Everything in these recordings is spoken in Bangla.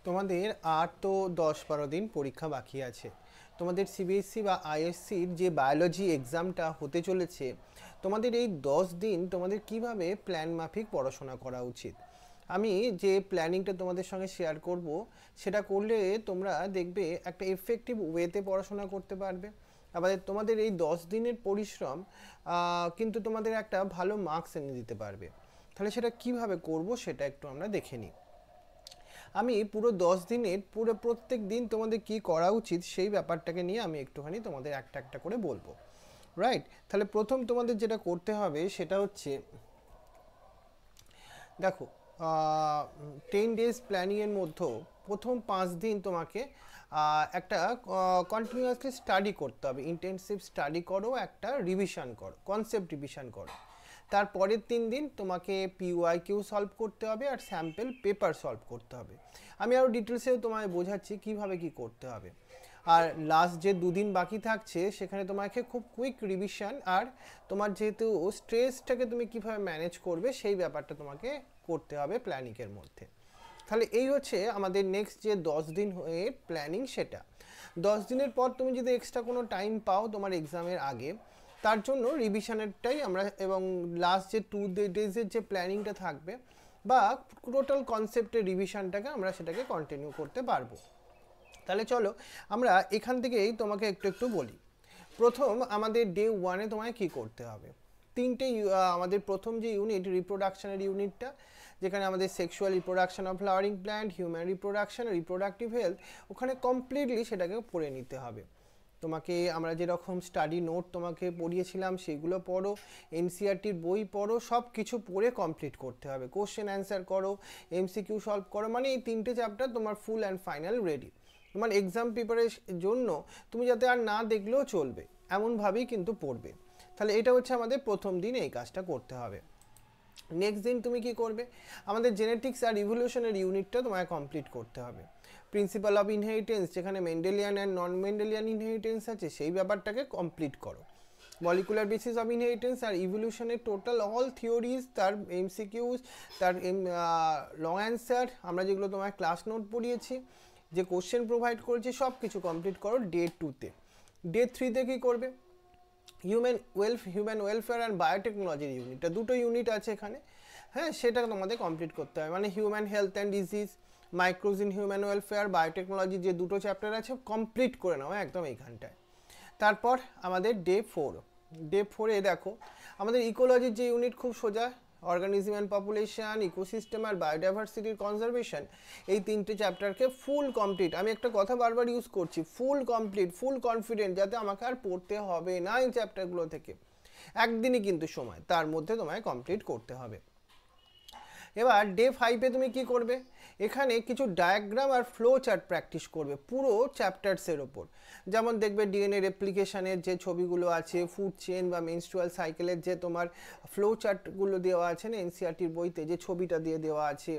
তোমাদের আর তো 10-12 দিন পরীক্ষা বাকি আছে। তোমাদের সিবিএসসি বা আইএসসির যে বায়োলজি এক্সামটা হতে চলেছে, তোমাদের এই 10 দিন তোমাদের কিভাবে প্ল্যান মাফিক পড়াশোনা করা উচিত। আমি যে প্ল্যানিংটা তোমাদের সঙ্গে শেয়ার করব, সেটা করলে তোমরা দেখবে একটা এফেক্টিভ ওয়েতে পড়াশোনা করতে পারবে। আবার তোমাদের এই 10 দিনের পরিশ্রম কিন্তু তোমাদের একটা ভালো মার্কস এনে দিতে পারবে। তাহলে সেটা কিভাবে করব সেটা একটু আমরা দেখে নিই। আমি পুরো 10 দিনের পুরো প্রত্যেক দিন তোমাদের কি করা উচিত সেই ব্যাপারটাকে নিয়ে আমি একটুখানি তোমাদের একটা একটা করে বলবো। রাইট? তাহলে প্রথম তোমাদের যেটা করতে হবে সেটা হচ্ছে, দেখো, 10 ডেজ প্ল্যানিংয়ের মধ্যেও প্রথম 5 দিন তোমাকে একটা কন্টিনিউয়াসলি স্টাডি করতে হবে। ইন্টেনসিভ স্টাডি করো, একটা রিভিশন করো, কনসেপ্ট রিভিশন করো। তারপরের 3 দিন তোমাকে PYQ সলভ করতে হবে আর স্যাম্পল পেপার সলভ করতে হবে। আমি আরও ডিটেলসেও তোমায় বোঝাচ্ছি কিভাবে কি করতে হবে। আর লাস্ট যে 2 দিন বাকি থাকছে সেখানে তোমাকে খুব কুইক রিভিশন আর তোমার যেহেতু স্ট্রেসটাকে তুমি কিভাবে ম্যানেজ করবে সেই ব্যাপারটা তোমাকে করতে হবে প্ল্যানিংয়ের মধ্যে। তাহলে এই হচ্ছে আমাদের নেক্সট যে 10 দিন হয়ে প্ল্যানিং, সেটা 10 দিনের পর তুমি যদি এক্সট্রা কোনো টাইম পাও তোমার এক্সামের আগে, তার জন্য রিভিশনেরটাই আমরা, এবং লাস্ট যে 2 ডেজের যে প্ল্যানিংটা থাকবে বা টোটাল কনসেপ্টের রিভিশনটাকে আমরা সেটাকে কন্টিনিউ করতে পারবো। তাহলে চলো আমরা এখান থেকেই তোমাকে একটু একটু বলি। প্রথম আমাদের ডে 1-এ তোমায় কী করতে হবে। তিনটে আমাদের প্রথম যে ইউনিট, রিপ্রোডাকশনের ইউনিটটা, যেখানে আমাদের sexual reproduction of flowering plant, human reproduction, reproductive health, ওখানে কমপ্লিটলি সেটাকে পড়ে নিতে হবে তোমাকে। আমরা যেরকম স্টাডি নোট তোমাকে পড়িয়েছিলাম সেগুলো পড়ো, এনসিইআরটির বই পড়ো, সব কিছু পড়ে কমপ্লিট করতে হবে। কোশ্চেন অ্যান্সার করো, MCQ সলভ করো, মানে এই 3টে চ্যাপ্টার তোমার ফুল অ্যান্ড ফাইনাল রেডি। তোমার এক্সাম পেপারের জন্য তুমি যাতে আর না দেখলেও চলবে এমনভাবেই কিন্তু পড়বে। তাহলে এটা হচ্ছে আমাদের প্রথম দিন, এই কাজটা করতে হবে। নেক্সট দিন তুমি কি করবে, আমাদের জেনেটিক্স আর ইভলিউশনের ইউনিটটা তোমায় কমপ্লিট করতে হবে। প্রিন্সিপাল অফ ইনহেরিটেন্স, যেখানে Mendelian and non Mendelian inheritance আছে, সেই ব্যাপারটাকে কমপ্লিট করো। মলিকুলার বেসিস অফ ইনহেরিটেন্স আর ইভলিউশনের টোটাল অল থিওরিজ, তার MCQs, তার লং অ্যান্সার, আমরা যেগুলো তোমায় ক্লাস নোট পড়িয়েছি, যে কোশ্চেন প্রোভাইড করেছি, সব কিছু কমপ্লিট করো ডে 2-তে। ডে 3-তে কী করবে, হিউম্যান ওয়েলফেয়ার অ্যান্ড বায়োটেকনোলজির ইউনিটটা, দুটো ইউনিট আছে এখানে, হ্যাঁ, সেটা তোমাদের কমপ্লিট করতে হবে। মানে human health and disease, microbes in human welfare, biotechnology, যে দুটো চ্যাপ্টার আছে কমপ্লিট করে নাও একদম এইখানটায়। তারপর আমাদের ডে 4-এ দেখো আমাদের ইকোলজির যে ইউনিট, খুব সোজা, অর্গানিজম অ্যান্ড পপুলেশন, ইকোসিস্টেম আর বায়োডাইভার্সিটির কনজারভেশন, এই 3টে চ্যাপ্টারকে ফুল কমপ্লিট। আমি একটা কথা বারবার ইউজ করছি, ফুল কমপ্লিট, ফুল কনফিডেন্ট, যাতে আমাকে আর পড়তে হবে না এই চ্যাপ্টারগুলো থেকে। একদিনই কিন্তু সময়, তার মধ্যে তোমায় কমপ্লিট করতে হবে। এবার ডে 5-এ তুমি কি করবে, এখানে কিছু ডায়াগ্রাম আর ফ্লো চার্ট প্র্যাকটিস করবে পুরো চ্যাপ্টারসের ওপর। যেমন দেখবে ডিএনএ রেপ্লিকেশনের যে ছবিগুলো আছে, ফুড চেন বা মেনস্ট্রুয়াল সাইকেলের যে তোমার ফ্লো চার্টগুলো দেওয়া আছে না এনসিইআরটির বইতে, যে ছবিটা দিয়ে দেওয়া আছে,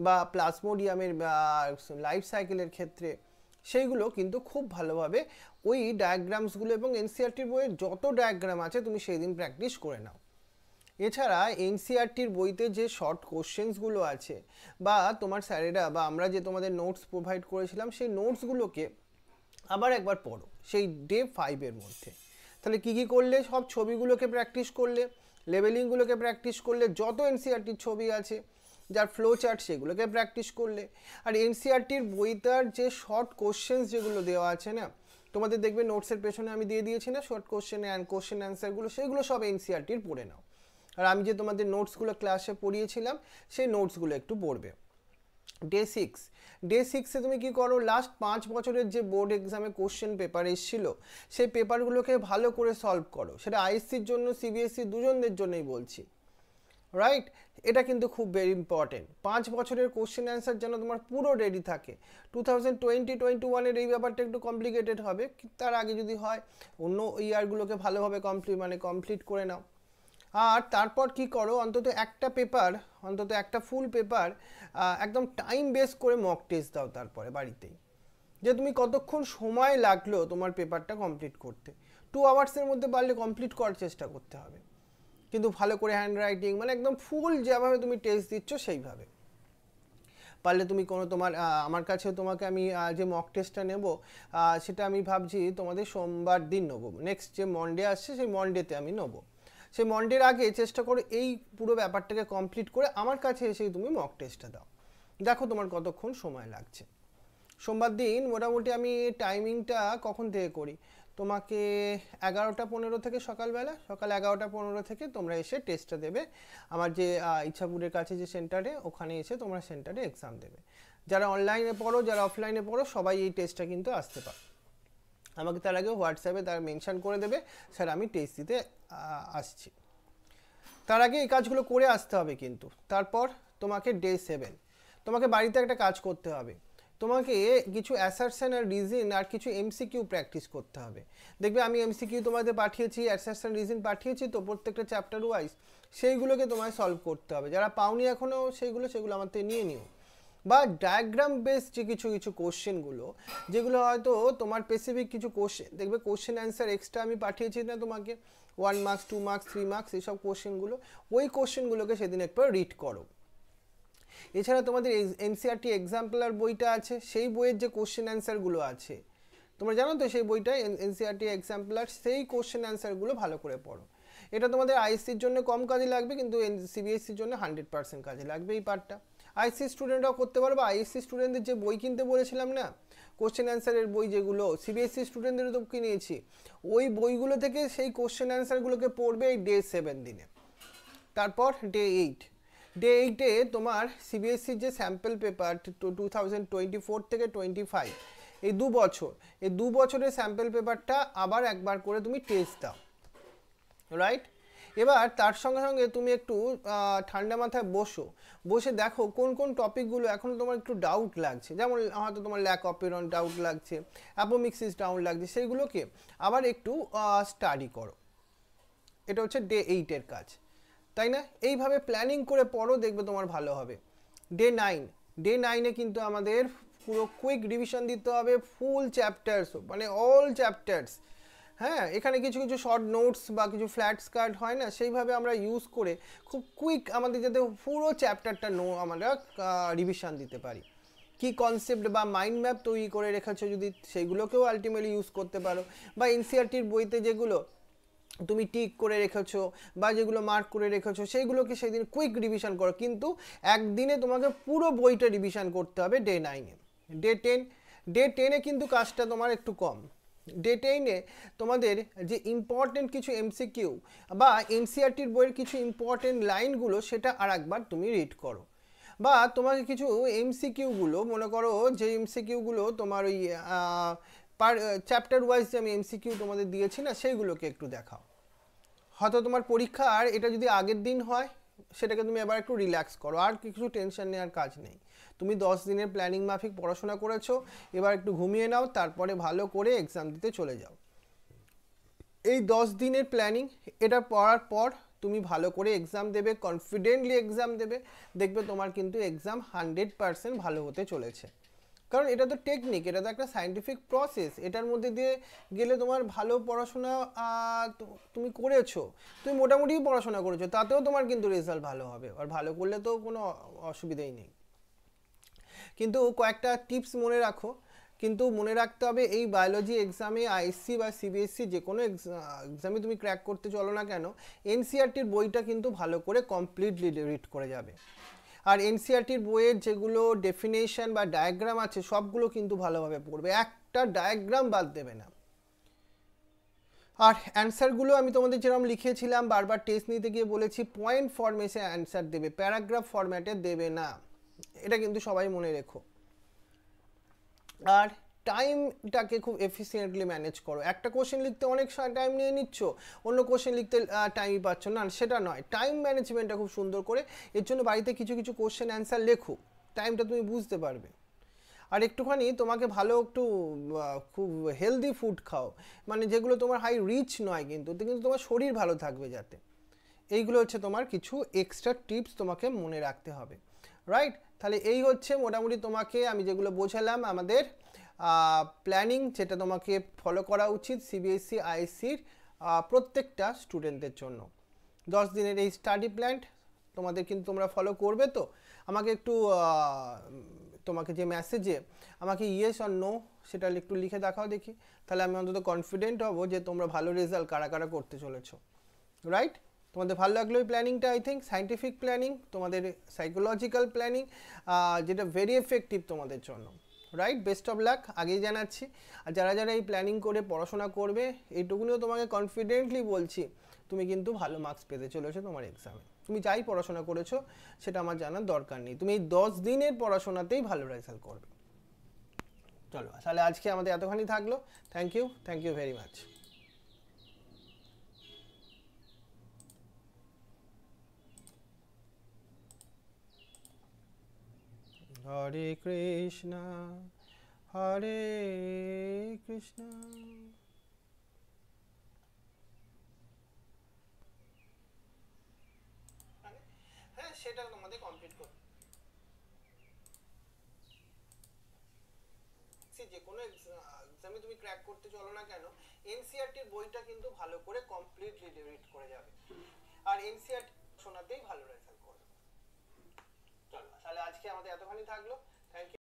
বা প্লাজমোডিয়ামের লাইফ সাইকেলের ক্ষেত্রে, সেইগুলো কিন্তু খুব ভালোভাবে ওই ডায়াগ্রামসগুলো এবং এনসিইআরটির বইয়ের যত ডায়াগ্রাম আছে তুমি সেই দিন প্র্যাকটিস করে নাও। এছাড়া এনসিইআরটির বইতে যে শর্ট কোশ্চেন্সগুলো আছে, বা তোমার স্যারেরা বা আমরা যে তোমাদের নোটস প্রোভাইড করেছিলাম, সেই নোটসগুলোকে আবার একবার পড়ো সেই ডে 5-এর মধ্যে। তাহলে কী কী করলে, সব ছবিগুলোকে প্র্যাকটিস করলে, লেবেলিংগুলোকে প্র্যাকটিস করলে, যত এনসিইআরটির ছবি আছে যার ফ্লো চার্ট সেগুলোকে প্র্যাকটিস করলে, আর এনসিইআরটির বইটার যে শর্ট কোশ্চেন্স যেগুলো দেওয়া আছে না, তোমাদের দেখবে নোটসের পেছনে আমি দিয়ে দিয়েছি না শর্ট কোশ্চেন অ্যান্সারগুলো, সেগুলো সব এনসিইআরটির পড়ে নাও। আর আমি যে তোমাদের নোটসগুলো ক্লাসে পড়িয়েছিলাম সেই নোটসগুলো একটু পড়বে। ডে 6-এ তুমি কি করো, লাস্ট 5 বছরের যে বোর্ড এক্সামে কোশ্চেন পেপার এসেছিল সেই পেপারগুলোকে ভালো করে সলভ করো। সেটা আইএসসির জন্য, সিবিএসসি দুজনদের জন্যই বলছি, রাইট? এটা কিন্তু খুব ভেরি ইম্পর্টেন্ট। 5 বছরের কোশ্চেন অ্যান্সার যেন তোমার পুরো রেডি থাকে। 2020-21-এর এই ব্যাপারটা একটু কমপ্লিকেটেড হবে, তার আগে যদি হয় অন্য ইয়ারগুলোকে ভালোভাবে কমপ্লিট করে নাও। আর তারপর কি করো, অন্তত একটা ফুল পেপার একদম টাইম বেস করে মক টেস্ট দাও তারপরে বাড়িতেই, যে তুমি কতক্ষণ সময় লাগলো তোমার পেপারটা কমপ্লিট করতে। 2 আওয়ার্সের মধ্যে পারলে কমপ্লিট করার চেষ্টা করতে হবে, কিন্তু ভালো করে হ্যান্ড রাইটিং, মানে একদম ফুল যেভাবে তুমি টেস্ট দিচ্ছ সেইভাবে। পারলে তুমি কোনো তোমার আমার কাছে তোমাকে আমি যে মক টেস্টটা নেব সেটা আমি ভাবছি তোমাদের সোমবার দিন নেবো, নেক্সট যে মন্ডে আসছে সেই মন্ডেতে আমি নেবো। সেই মন্ডের আগে চেষ্টা করো এই পুরো ব্যাপারটাকে কমপ্লিট করে আমার কাছে এসেই তুমি মক টেস্টটা দাও, দেখো তোমার কতক্ষণ সময় লাগছে। সোমবার দিন মোটামুটি আমি টাইমিংটা কখন থেকে করি, তোমাকে 11:15 থেকে সকাল 11:15 থেকে তোমরা এসে টেস্টটা দেবে আমার যে ইচ্ছাপুরের কাছে যে সেন্টারে, ওখানে এসে তোমরা সেন্টারে এক্সাম দেবে। যারা অনলাইনে পড়ো যারা অফলাইনে পড়ো সবাই এই টেস্টটা কিন্তু আসতে পারো। আমাকে তার আগে হোয়াটসঅ্যাপে তারা মেনশন করে দেবে স্যার আমি টেস্ট দিতে আসছি। তার আগে এই কাজগুলো করে আসতে হবে কিন্তু। তারপর তোমাকে ডে 7 তোমাকে বাড়িতে একটা কাজ করতে হবে, তোমাকে কিছু অ্যাসারশন আর রিজন আর কিছু এমসিকিউ প্র্যাকটিস করতে হবে। দেখবে আমি এমসিকিউ তোমাদের পাঠিয়েছি, অ্যাসারশন রিজন পাঠিয়েছি তো প্রত্যেকটা চ্যাপ্টার ওয়াইজ, সেইগুলোকে তোমায় সলভ করতে হবে। যারা পাওনি এখনও সেগুলো আমার থেকে নিয়ে নিও। বা ডায়াগ্রাম বেস যে কিছু কিছু কোশ্চেনগুলো যেগুলো হয়তো তোমার স্পেসিফিক কিছু কোশ্চেন দেখবে কোশ্চেন অ্যান্সার এক্সট্রা আমি পাঠিয়েছি না তোমাকে, 1 মার্কস 2 মার্কস 3 মার্কস এইসব কোশ্চেনগুলো, ওই কোশ্চেনগুলোকে সেদিন একবার রিড করো। এছাড়া তোমাদের এনসিইআরটি এক্সাম্পলার বইটা আছে, সেই বইয়ের যে কোশ্চেন অ্যান্সারগুলো আছে তোমরা জানো তো, সেই বইটা এনসিইআরটি এক্সাম্পলার, সেই কোশ্চেন অ্যান্সারগুলো ভালো করে পড়ো। এটা তোমাদের আইএসসির জন্য কম কাজে লাগবে কিন্তু সিবিএসসির জন্য 100% কাজে লাগবে এই পার্টটা। আইএসসি স্টুডেন্টরাও করতে পারবে। আইএসসি স্টুডেন্টদের যে বই কিনতে বলেছিলাম না কোশ্চেন অ্যান্সারের বই, যেগুলো সিবিএসসি স্টুডেন্টদেরও তো কিনিয়েছি, ওই বইগুলো থেকে সেই কোশ্চেন অ্যান্সারগুলোকে পড়বে এই ডে 7 দিনে। তারপর ডে 8 তোমার সিবিএসসির যে স্যাম্পল পেপার 2024 থেকে 25 এই 2 বছর, এই 2 বছরের স্যাম্পল পেপারটা আবার একবার করে তুমি টেস্ট দাও, রাইট? এবার তার সঙ্গে সঙ্গে তুমি একটু ঠান্ডা মাথায় বসে দেখো কোন কোন টপিকগুলো এখন তোমার একটু ডাউট লাগছে, যেমন হয়তো তোমার ল্যাক অপেরন ডাউট লাগছে, অ্যাপোমিক্সিস ডাউট লাগছে, সেইগুলোকে আবার একটু স্টাডি করো। এটা হচ্ছে ডে 8 কাজ, তাই না? এইভাবে প্ল্যানিং করে পড়ো, দেখবে তোমার ভালো হবে। ডে 9 কিন্তু আমাদের পুরো কুইক রিভিশন দিতে হবে, ফুল চ্যাপ্টার্স মানে অল চ্যাপ্টার্স। হ্যাঁ, এখানে কিছু কিছু শর্ট নোটস বা কিছু ফ্ল্যাটস কার্ড হয় না, সেইভাবে আমরা ইউজ করে খুব কুইক আমাদের যাতে পুরো চ্যাপ্টারটা আমরা রিভিশন দিতে পারি। কি কনসেপ্ট বা মাইন্ড ম্যাপ তৈরি করে রেখেছো যদি সেইগুলোকেও আলটিমেটলি ইউজ করতে পারো, বা এনসিইআরটির বইতে যেগুলো তুমি টিক করে রেখেছো বা যেগুলো মার্ক করে রেখেছো সেইগুলোকে সেদিন কুইক রিভিশন করো। কিন্তু একদিনে তোমাকে পুরো বইটা রিভিশন করতে হবে ডে 9। ডে 10 কিন্তু কাজটা তোমার একটু কম। ডে 10 তোমাদের যে ইম্পর্টেন্ট কিছু এমসিকিউ বা এনসিইআরটির বইয়ের কিছু ইম্পর্টেন্ট লাইনগুলো সেটা আর একবার তুমি রিড করো, বা তোমাকে কিছু এমসিকিউগুলো মনে করো যে এমসিকিউগুলো তোমার ওই চ্যাপ্টার ওয়াইজ যে আমি এমসিকিউ তোমাদের দিয়েছি না সেইগুলোকে একটু দেখাও। হয়তো তোমার পরীক্ষার এটা যদি আগের দিন হয় সেটাকে তুমি এবার একটু রিল্যাক্স করো, আর কিছু টেনশন নেওয়ার কাজ নেই। তুমি 10 দিনের প্ল্যানিং মাফিক পড়াশোনা করেছো, এবার একটু ঘুমিয়ে নাও, তারপরে ভালো করে এক্সাম দিতে চলে যাও। এই 10 দিনের প্ল্যানিং এটা পড়ার পর তুমি ভালো করে এক্সাম দেবে, কনফিডেন্টলি এক্সাম দেবে, দেখবে তোমার কিন্তু এক্সাম 100% ভালো হতে চলেছে। কারণ এটা তো টেকনিক, এটা তো একটা সায়েন্টিফিক প্রসেস, এটার মধ্যে দিয়ে গেলে তোমার ভালো পড়াশোনা তুমি করেছো, তুমি মোটামুটি পড়াশোনা করেছো, তাতেও তোমার কিন্তু রেজাল্ট ভালো হবে, আর ভালো করলে তো কোনো অসুবিধাই নেই। কিন্তু কয়েকটা টিপস মনে রাখো, কিন্তু মনে রাখতে হবে এই বায়োলজি এক্সামে আইএসসি বা সিবিএসসি যে কোনো এক্সামে তুমি ক্র্যাক করতে চলো না কেন, এনসিইআরটির বইটা কিন্তু ভালো করে কমপ্লিটলি রিড করে যাবে। আর এনসিইআরটির বইয়ের যেগুলো ডেফিনেশন বা ডায়াগ্রাম আছে সবগুলো কিন্তু ভালোভাবে পড়বে, একটা ডায়াগ্রাম বাদ দেবে না। আর অ্যান্সারগুলো আমি তোমাদের যেরকম লিখেছিলাম, বারবার টেস্ট নিতে গিয়ে বলেছি, পয়েন্ট ফরম্যাটে অ্যান্সার দেবে, প্যারাগ্রাফ ফরম্যাটে দেবে না, এটা কিন্তু সবাই মনে রেখো। আর টাইমটাকে খুব এফিসিয়েন্টলি ম্যানেজ করো। একটা কোশ্চেন লিখতে অনেক টাইম নিয়ে নিচ্ছ, অন্য কোশ্চেন লিখতে টাইমই পাচ্ছ না, সেটা নয়। টাইম ম্যানেজমেন্টটা খুব সুন্দর করে, এর জন্য বাড়িতে কিছু কিছু কোশ্চেন অ্যান্সার লেখো, টাইমটা তুমি বুঝতে পারবে। আর একটুখানি তোমাকে ভালো একটু খুব হেলদি ফুড খাও, মানে যেগুলো তোমার হাই রিচ নয় কিন্তু তোমার শরীর ভালো থাকবে যাতে। এইগুলো হচ্ছে তোমার কিছু এক্সট্রা টিপস তোমাকে মনে রাখতে হবে, রাইট? তাহলে এই হচ্ছে মোটামুটি তোমাকে আমি যেগুলো বোঝালাম আমাদের প্ল্যানিং, যেটা তোমাকে ফলো করা উচিত সিবিএসসি আইএসসির প্রত্যেকটা স্টুডেন্টদের জন্য। 10 দিনের এই স্টাডি প্ল্যান তোমাদের কিন্তু তোমরা ফলো করবে তো? আমাকে একটু তোমাকে যে মেসেজে আমাকে ইয়েস আর নো সেটা একটু লিখে দেখাও দেখি, তাহলে আমি অন্তত কনফিডেন্ট হব যে তোমরা ভালো রেজাল্ট কারা কারা করতে চলেছো। রাইট? তোমাদের ভালো লাগলো এই প্ল্যানিংটা? আই থিঙ্ক সায়েন্টিফিক প্ল্যানিং, তোমাদের সাইকোলজিক্যাল প্ল্যানিং, যেটা ভেরি এফেক্টিভ তোমাদের জন্য। রাইট? বেস্ট অফ লাক আগেই জানাচ্ছি। আর যারা যারা এই প্ল্যানিং করে পড়াশোনা করবে, এইটুকুনিও তোমাকে কনফিডেন্টলি বলছি, তুমি কিন্তু ভালো মার্কস পেতে চলেছো তোমার এক্সামে। তুমি যাই পড়াশোনা করেছো সেটা আমার জানার দরকার নেই, তুমি এই 10 দিনের পড়াশোনাতেই ভালো রেজাল্ট করবে। চলো তাহলে আজকে আমাদের এতখানি থাকলো। Thank you very much. Hare Krishna Hare Krishna. হ্যাঁ, সেটা তোমাদের কমপ্লিট করতে, যে কোনো এক্সামে তুমি ক্র্যাক করতে চলো না কেন, এনসিইআরটির বইটা কিন্তু ভালো করে কমপ্লিটলি রিড করে যাবে, আর এনসিইআরটি শোনাতেই ভালো রেজাল্ট করবে। চলো তাহলে আজকে আমাদের এতখানি থাকলো। Thank you.